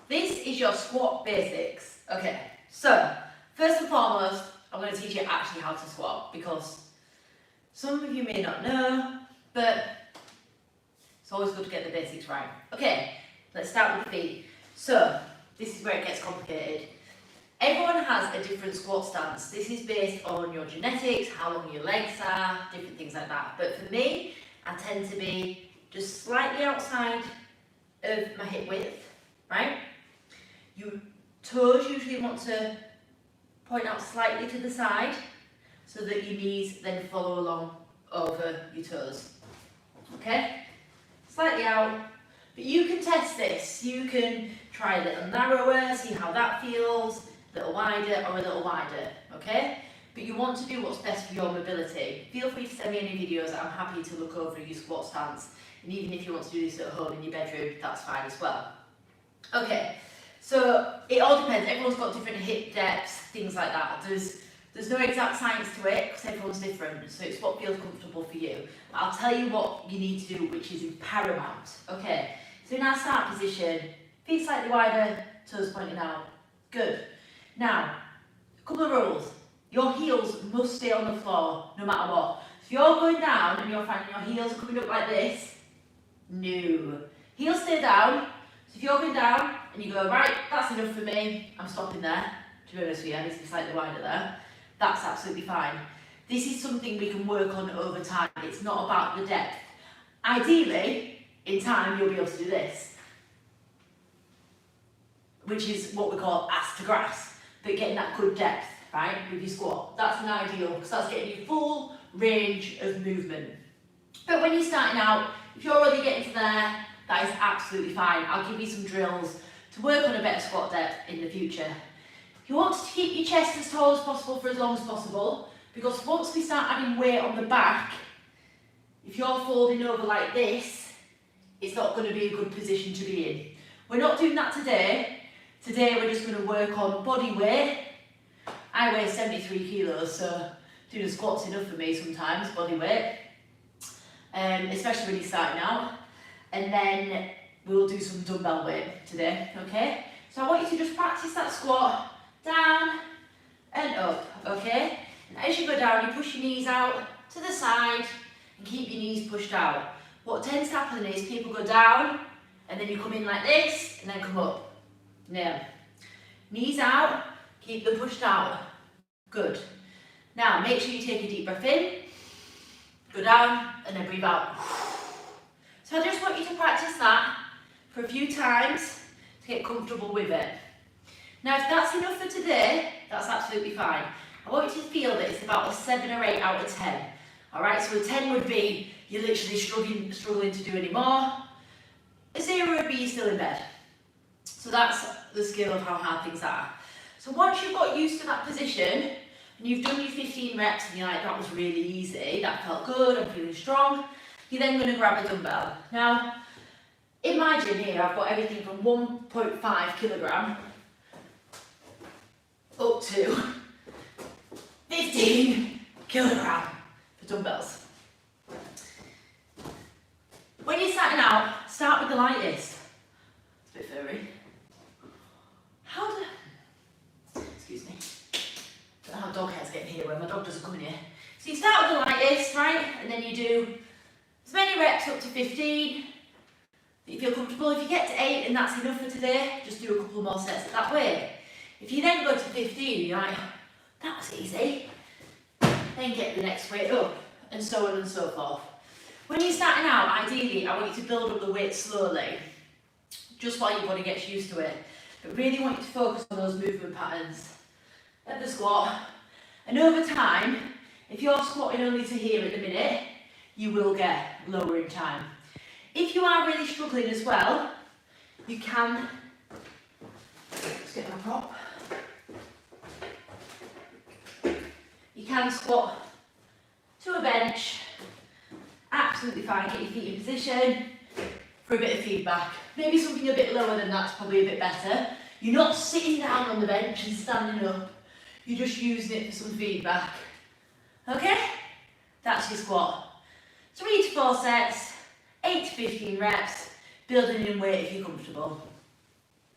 This is your squat basics. Okay, so first and foremost, I'm going to teach you actually how to squat because some of you may not know, but it's always good to get the basics right. Okay, let's start with the feet. So this is where it gets complicated. Everyone has a different squat stance. This is based on your genetics, how long your legs are, different things like that. But for me, I tend to be just slightly outside of my hip width, right? Your toes usually want to point out slightly to the side so that your knees then follow along over your toes. Okay? Slightly out. But you can test this. You can try a little narrower, see how that feels, a little wider or a little wider, okay? But you want to do what's best for your mobility. Feel free to send me any videos. I'm happy to look over your squat stance. And even if you want to do this at home in your bedroom, that's fine as well. Okay, so it all depends. Everyone's got different hip depths, things like that. There's no exact science to it because everyone's different. So it's what feels comfortable for you. But I'll tell you what you need to do, which is paramount. Okay, so in our start position, feet slightly wider, toes pointing out. Good. Now, a couple of rules. Your heels must stay on the floor no matter what. If you're going down and you're finding your heels are coming up like this, no. Heels stay down. So if you're going down and you go, right, that's enough for me, I'm stopping there. To be honest with you, I need to be slightly wider there. That's absolutely fine. This is something we can work on over time. It's not about the depth. Ideally, in time, you'll be able to do this, which is what we call ass to grass, but getting that good depth, right, with your squat. That's an ideal, because that's getting you full range of movement. But when you're starting out, if you're already getting to there, that is absolutely fine. I'll give you some drills to work on a better squat depth in the future. You want to keep your chest as tall as possible for as long as possible, because once we start adding weight on the back, if you're folding over like this, it's not going to be a good position to be in. We're not doing that today. Today we're just going to work on body weight. I weigh 73 kilos, so doing a squat's enough for me sometimes, body weight, especially when you're starting out. And then we'll do some dumbbell weight today, okay? So I want you to just practice that squat, down and up, okay? And as you go down, you push your knees out to the side and keep your knees pushed out. What tends to happen is people go down and then you come in like this and then come up. Now, knees out, keep them pushed out. Good. Now, make sure you take a deep breath in, go down and then breathe out. So I just want you to practice that for a few times to get comfortable with it. Now, if that's enough for today, that's absolutely fine. I want you to feel that it's about a 7 or 8 out of 10. All right, so a 10 would be you're literally struggling to do any more. A 0 would be you're still in bed. So that's the scale of how hard things are. So once you've got used to that position, and you've done your 15 reps, and you're like, that was really easy, that felt good, I'm feeling strong, you're then going to grab a dumbbell. Now, in my gym here, I've got everything from 1.5 kilogram up to 15 kilogram for dumbbells. When you're starting out, start with the lightest. It's a bit furry. Excuse me. I don't know how dog hair's getting here when my dog doesn't come in here. So you start with the lightest, right? And then you do as many reps up to 15 that you feel comfortable. If you get to 8 and that's enough for today, just do a couple more sets that way. If you then go to 15, you're like, that was easy. Then get the next weight up, and so on and so forth. When you're starting out, ideally, I want you to build up the weight slowly, just while your body gets used to it. But really want you to focus on those movement patterns at the squat. And over time, if you're squatting only to here at the minute, you will get lower in time. If you are really struggling as well, you can, let's get my prop. You can squat to a bench, absolutely fine, get your feet in position for a bit of feedback. Maybe something a bit lower than that's probably a bit better. You're not sitting down on the bench and standing up, you're just using it for some feedback. Okay? That's your squat. 3 to 4 sets, 8 to 15 reps, building in weight if you're comfortable.